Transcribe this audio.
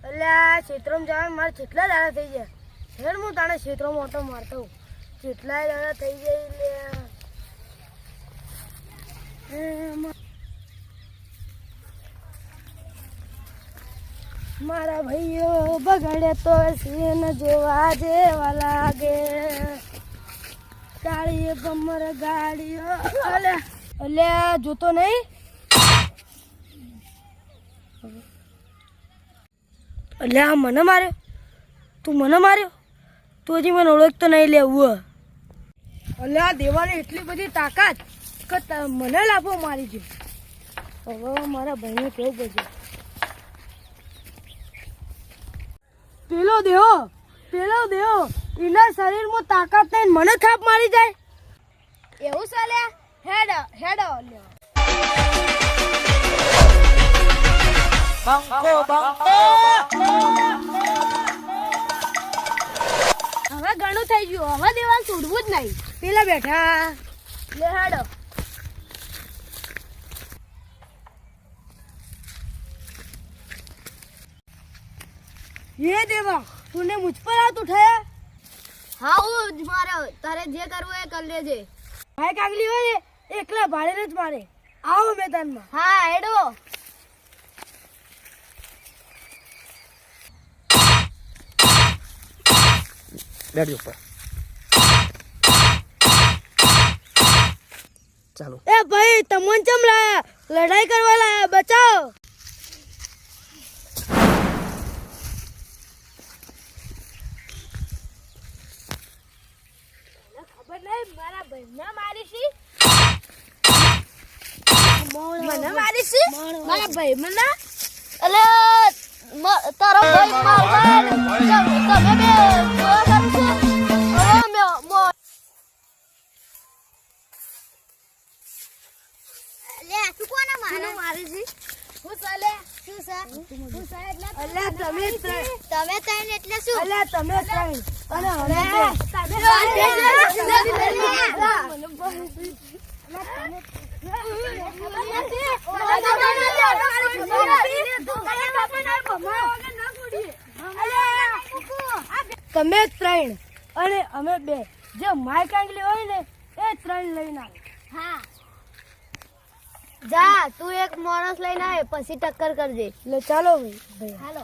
અલ્યા ક્ષેત્રમાં જવા મારે કેટલા દાડા થઈ ગયા. હેડ હું તાણે ક્ષેત્રમાં ઓટો મારતો હું. કેટલા દાડા થઈ જાય મારા ભાઈઓ બગડે તો સીન જોવા જેવા લાગે. કાળી કમર ગાડીઓ અલ્યા જોતો નહીં. અલ્યા મને માર્યો. તું મને માર્યો. તું હજી મને ઓળખતો નહીં લેવું. અલ્યા દેવાની એટલી બધી તાકાત કે મને લાફો મારી છે. હવે મારા ભાઈને કેવું પડશે. પેલો દેવો એના શરીરમાં તાકાત નહીં મને થાપ મારી જાય એવું ચાલે. હેડ હવે ઘણું થઈ ગયું. હવે દેવાલ છોડવું જ નહીં. પેલા બેઠા લે હેડો. ये देवा तूने मुझ पर हाथ उठाया. हाँ वो मारा तारे जे करવું એ કર લેજે. भाई कागली હોય એકલા ભાડે જ મારે. આવો મેદાનમાં. હા હેડો. બેઠ ઉપર ચાલો. એ ભાઈ તમન ચમ લાયા. લડાઈ કરવા લાયા. બચાવ. મારા ભાઈને મારીશી. મને મારીશી. મારા ભાઈ મને અલે તારો ભાઈ મારવા તમે બે જોયા કરો છો. લે તું કોને મારીશી. હું ચાલે શું છે એટલે અલ્યા તમે ત્રણ એટલે શું. અલ્યા તમે ત્રણ અને હવે તમે ત્રણ અને અમે બે. જે માય કાંગલી હોય ને એ ત્રણ લઈને આવે. હા જા તું એક માણસ લઈને આવે પછી ટક્કર કરજે. એટલે ચાલો ભાઈ. હાલો.